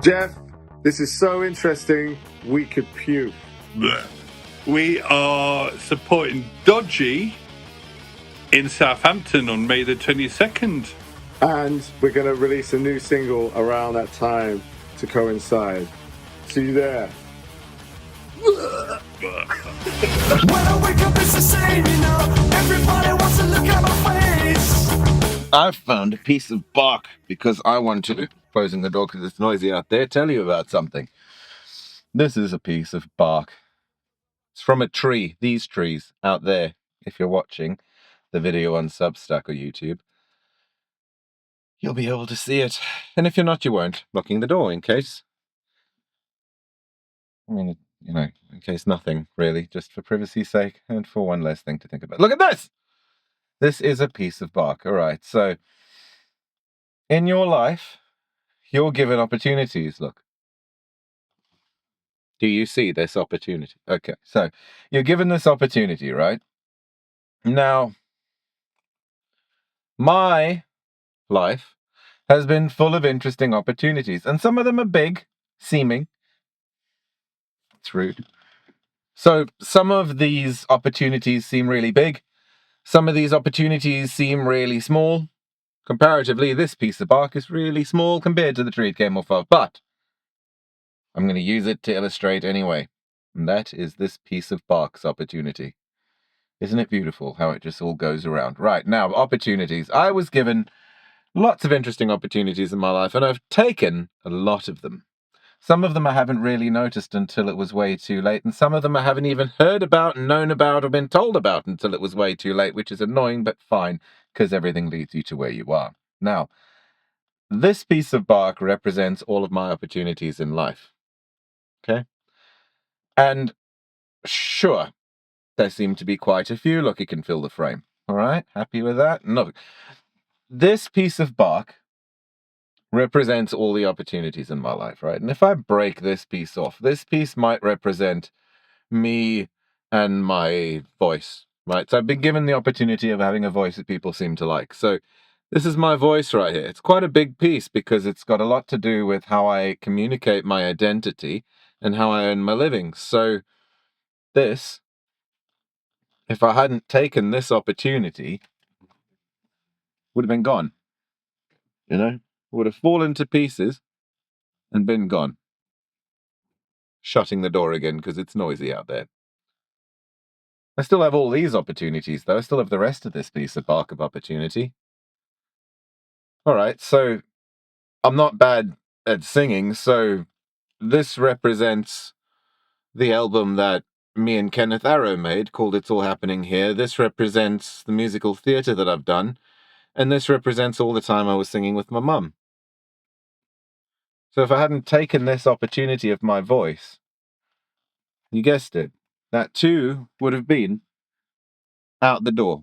Jeff, this is so interesting, we could puke. Blech. We are supporting Dodgy in Southampton on May the 22nd. And we're going to release a new single around that time to coincide. See you there. When I wake up, it's the same, you know. Everybody wants to look at my face. I found a piece of bark because I want to, closing the door because it's noisy out there, tell you about something. This is a piece of bark. It's from a tree, these trees out there, if you're watching the video on Substack or YouTube. You'll be able to see it. And if you're not, you won't. Locking the door in case. I mean, you know, in case nothing, really, just for privacy's sake and for one less thing to think about. Look at this! This is a piece of bark. All right, so in your life, you're given opportunities. Look. Do you see this opportunity? Okay, so you're given this opportunity, right? Now, my life has been full of interesting opportunities, and some of them are big, seeming. It's rude. So some of these opportunities seem really big. Some of these opportunities seem really small. Comparatively, this piece of bark is really small compared to the tree it came off of, but I'm going to use it to illustrate anyway. And that is this piece of bark's opportunity. Isn't it beautiful how it just all goes around? Right, now, opportunities. I was given lots of interesting opportunities in my life, and I've taken a lot of them. Some of them I haven't really noticed until it was way too late, and some of them I haven't even heard about, known about, or been told about until it was way too late, which is annoying, but fine, because everything leads you to where you are. Now, this piece of bark represents all of my opportunities in life. Okay? And sure, there seem to be quite a few. Look, it can fill the frame. All right? Happy with that? No. This piece of bark represents all the opportunities in my life, right? And if I break this piece off, this piece might represent me and my voice, right? So I've been given the opportunity of having a voice that people seem to like. So this is my voice right here. It's quite a big piece because it's got a lot to do with how I communicate my identity and how I earn my living. So this, if I hadn't taken this opportunity, would have been gone. You know, would have fallen to pieces and been gone. Shutting the door again because it's noisy out there. I still have all these opportunities, though. I still have the rest of this piece of bark of opportunity. All right, so I'm not bad at singing, so this represents the album that me and Kenneth Arrow made, called It's All Happening Here. This represents the musical theatre that I've done, and this represents all the time I was singing with my mum. So if I hadn't taken this opportunity of my voice, you guessed it, that too would have been out the door.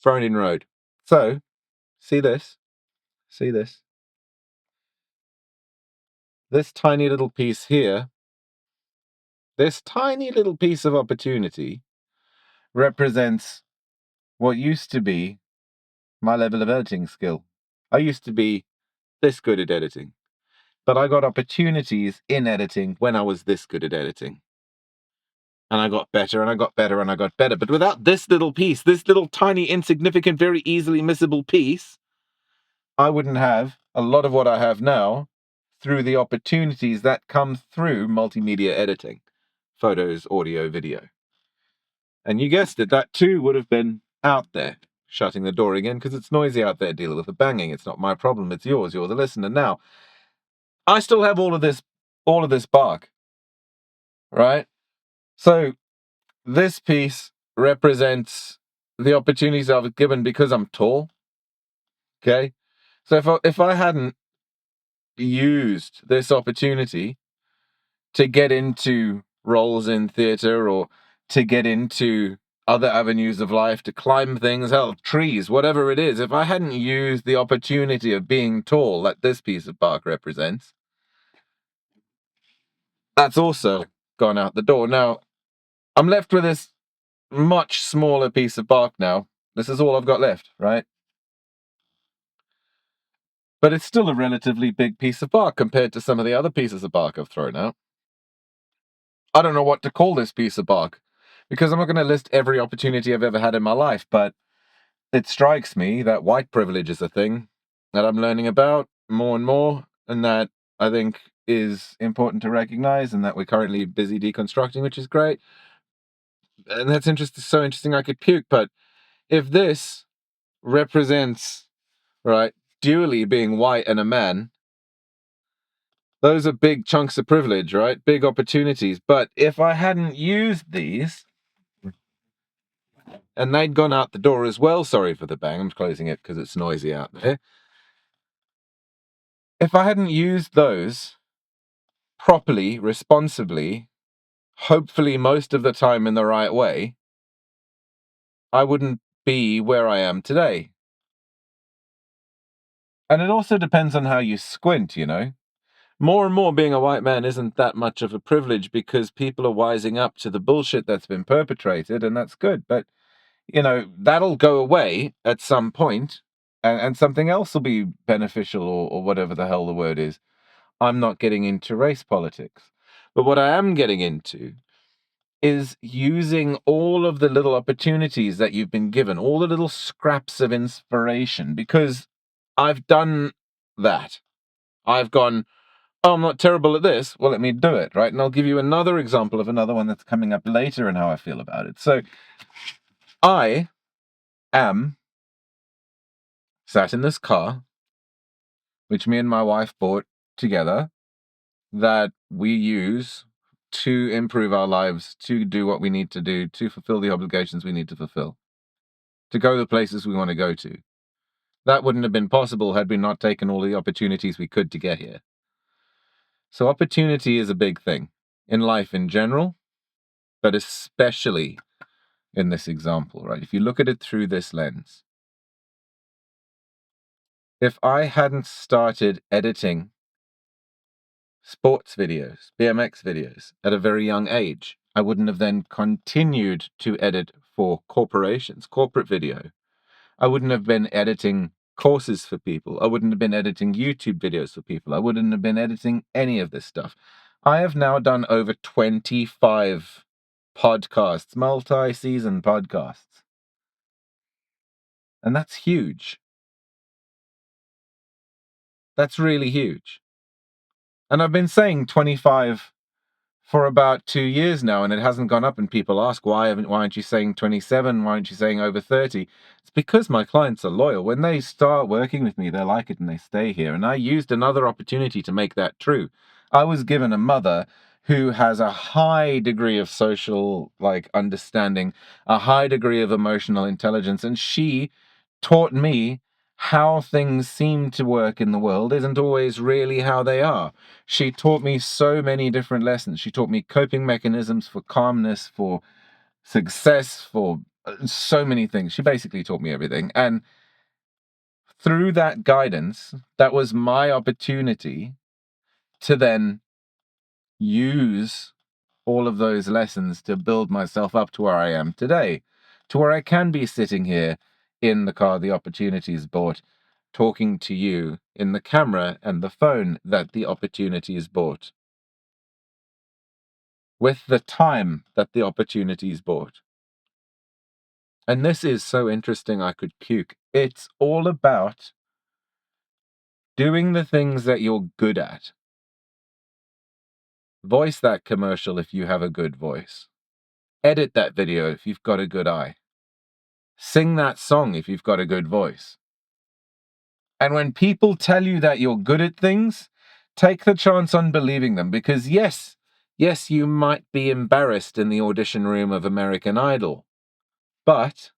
Thrown in road. So, see this? See this? This tiny little piece here, this tiny little piece of opportunity represents what used to be my level of editing skill. I used to be this good at editing, but I got opportunities in editing when I was this good at editing. And I got better and I got better and I got better. But without this little piece, this little tiny, insignificant, very easily missable piece, I wouldn't have a lot of what I have now through the opportunities that come through multimedia editing, photos, audio, video. And you guessed it, that too would have been out there. Shutting the door again because it's noisy out there. Dealing with the banging. It's not my problem. It's yours. You're the listener. Now, I still have all of this bark, right? So this piece represents the opportunities I was given because I'm tall. Okay, so if I hadn't used this opportunity to get into roles in theatre or to get into other avenues of life, to climb things, hell, trees, whatever it is, if I hadn't used the opportunity of being tall that this piece of bark represents, that's also gone out the door. Now, I'm left with this much smaller piece of bark now. This is all I've got left, right? But it's still a relatively big piece of bark compared to some of the other pieces of bark I've thrown out. I don't know what to call this piece of bark, because I'm not going to list every opportunity I've ever had in my life, but it strikes me that white privilege is a thing that I'm learning about more and more, and that I think is important to recognize, and that we're currently busy deconstructing, which is great. And that's so interesting I could puke. But if this represents, right, dually being white and a man, those are big chunks of privilege, right? Big opportunities. But if I hadn't used these, and they'd gone out the door as well, sorry for the bang, I'm closing it because it's noisy out there. If I hadn't used those properly, responsibly, hopefully most of the time in the right way, I wouldn't be where I am today. And it also depends on how you squint, you know? More and more being a white man isn't that much of a privilege because people are wising up to the bullshit that's been perpetrated, and that's good. But, you know, that'll go away at some point, and something else will be beneficial, or whatever the hell the word is. I'm not getting into race politics. But what I am getting into is using all of the little opportunities that you've been given, all the little scraps of inspiration, because I've done that. I've gone, oh, I'm not terrible at this. Well, let me do it, right? And I'll give you another example of another one that's coming up later and how I feel about it. So I am sat in this car, which me and my wife bought together, that we use to improve our lives, to do what we need to do, to fulfill the obligations we need to fulfill, to go the places we want to go to. That wouldn't have been possible had we not taken all the opportunities we could to get here. So opportunity is a big thing in life in general, but especially in this example, right? If you look at it through this lens, if I hadn't started editing sports videos, BMX videos at a very young age, I wouldn't have then continued to edit for corporations, corporate video. I wouldn't have been editing courses for people. I wouldn't have been editing YouTube videos for people. I wouldn't have been editing any of this stuff. I have now done over 25 podcasts, multi-season podcasts. And that's huge. That's really huge. And I've been saying 25 for about 2 years now, and it hasn't gone up. And people ask, why aren't you saying 27? Why aren't you saying over 30? It's because my clients are loyal. When they start working with me, they like it and they stay here. And I used another opportunity to make that true. I was given a mother who has a high degree of social understanding, a high degree of emotional intelligence, and she taught me how things seem to work in the world isn't always really how they are. She taught me so many different lessons. She taught me coping mechanisms for calmness, for success, for so many things. She basically taught me everything. And through that guidance, that was my opportunity to then use all of those lessons to build myself up to where I am today, to where I can be sitting here in the car the opportunities bought, talking to you in the camera and the phone that the opportunities bought, with the time that the opportunities bought. And this is so interesting I could puke. It's all about doing the things that you're good at. Voice that commercial if you have a good voice. Edit that video if you've got a good eye. Sing that song if you've got a good voice. And when people tell you that you're good at things, take the chance on believing them, because yes, you might be embarrassed in the audition room of American Idol, but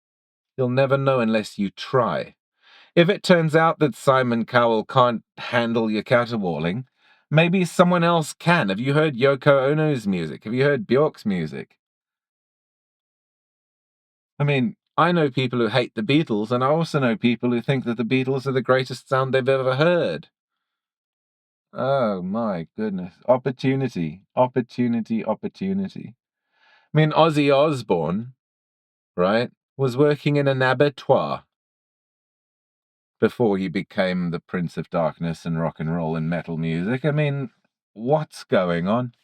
you'll never know unless you try. If it turns out that Simon Cowell can't handle your caterwauling, maybe someone else can. Have you heard Yoko Ono's music? Have you heard Bjork's music? I mean, I know people who hate the Beatles, and I also know people who think that the Beatles are the greatest sound they've ever heard. Oh my goodness. Opportunity. Opportunity. Opportunity. I mean, Ozzy Osbourne, right, was working in an abattoir before he became the Prince of Darkness and rock and roll and metal music. I mean, what's going on?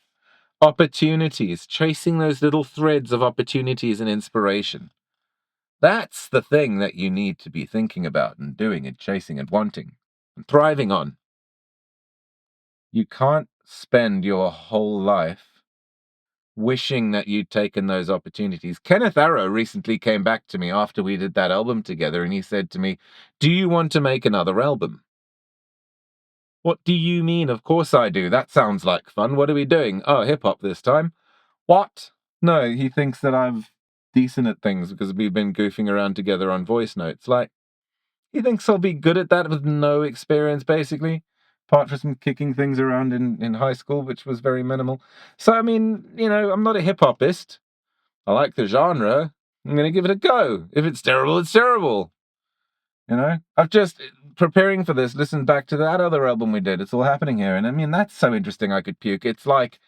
Opportunities, chasing those little threads of opportunities and inspiration. That's the thing that you need to be thinking about and doing and chasing and wanting and thriving on. You can't spend your whole life wishing that you'd taken those opportunities. Kenneth Arrow recently came back to me after we did that album together, and he said to me, "Do you want to make another album?" "What do you mean? Of course I do. That sounds like fun. What are we doing?" "Oh, hip-hop this time." "What?" No, he thinks that I'm decent at things because we've been goofing around together on voice notes. Like, he thinks I'll be good at that with no experience, basically, apart from some kicking things around in high school, which was very minimal. So, I mean, I'm not a hip-hopist. I like the genre. I'm going to give it a go. If it's terrible, it's terrible. I've just, preparing for this, listened back to that other album we did, It's All Happening Here, and I mean, that's so interesting I could puke. It's like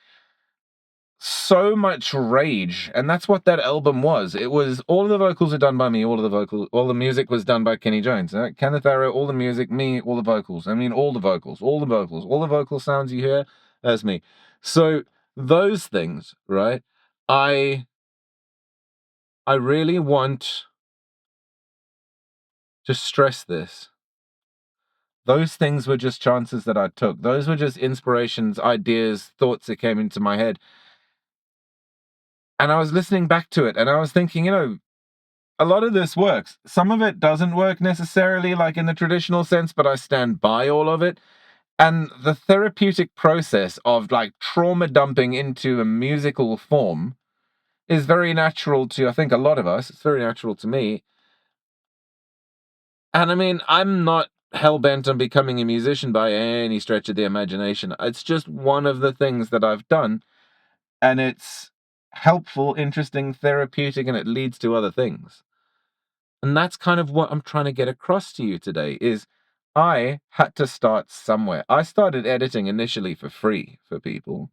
so much rage, and that's what that album was. It was, all of the vocals are done by me, all the music was done by Kenny Jones. Kenneth Arrow, all the music, me, all the vocals. I mean, all the vocals, all the vocal sounds you hear, that's me. So those things, right? I really want to stress this. Those things were just chances that I took. Those were just inspirations, ideas, thoughts that came into my head. And I was listening back to it and I was thinking, a lot of this works. Some of it doesn't work necessarily like in the traditional sense, but I stand by all of it. And the therapeutic process of like trauma dumping into a musical form is very natural to, I think, a lot of us. It's very natural to me. And I mean, I'm not hell-bent on becoming a musician by any stretch of the imagination. It's just one of the things that I've done, and it's helpful, interesting, therapeutic, and it leads to other things. And that's kind of what I'm trying to get across to you today, is I had to start somewhere. I started editing initially for free for people.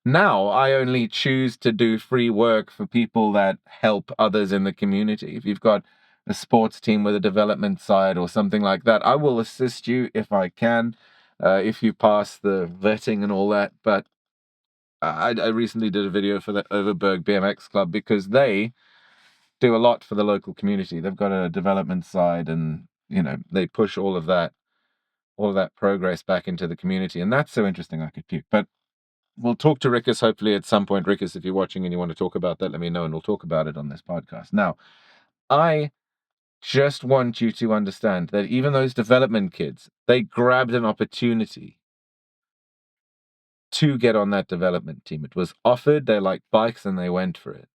Now I only choose to do free work for people that help others in the community. If you've got a sports team with a development side or something like that, I will assist you if I can, if you pass the vetting and all that. But I recently did a video for the Overberg BMX Club because they do a lot for the local community. They've got a development side and, they push all of that progress back into the community. And that's so interesting I could puke. But we'll talk to Rickus hopefully at some point. Rickus, if you're watching and you want to talk about that, let me know and we'll talk about it on this podcast. Now, I just want you to understand that even those development kids, they grabbed an opportunity to get on that development team. It was offered, they liked bikes and they went for it.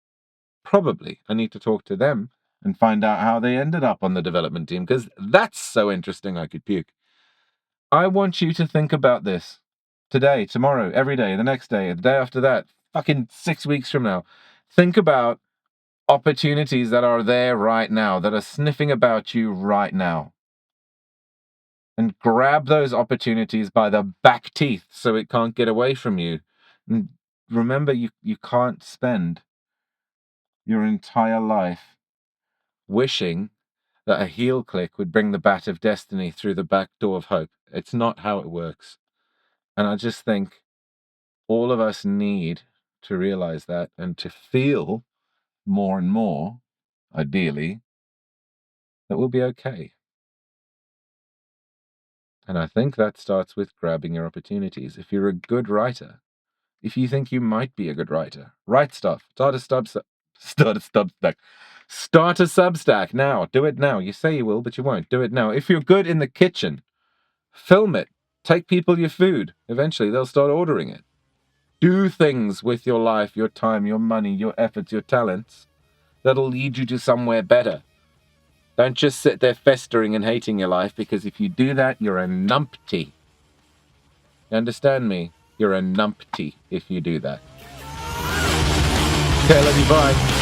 Probably. I need to talk to them and find out how they ended up on the development team because that's so interesting I could puke. I want you to think about this today, tomorrow, every day, the next day, the day after that, fucking 6 weeks from now. Think about opportunities that are there right now, that are sniffing about you right now. And grab those opportunities by the back teeth so it can't get away from you. And remember, you can't spend your entire life wishing that a heel click would bring the bat of destiny through the back door of hope. It's not how it works. And I just think all of us need to realize that and to feel more and more, ideally, that we'll be okay. And I think that starts with grabbing your opportunities. If you're a good writer, if you think you might be a good writer, write stuff. Start a Substack now. Do it now. You say you will, but you won't. Do it now. If you're good in the kitchen, film it. Take people your food. Eventually, they'll start ordering it. Do things with your life, your time, your money, your efforts, your talents that'll lead you to somewhere better. Don't just sit there festering and hating your life, because if you do that, you're a numpty. You understand me? You're a numpty if you do that. Okay, I love you. Bye.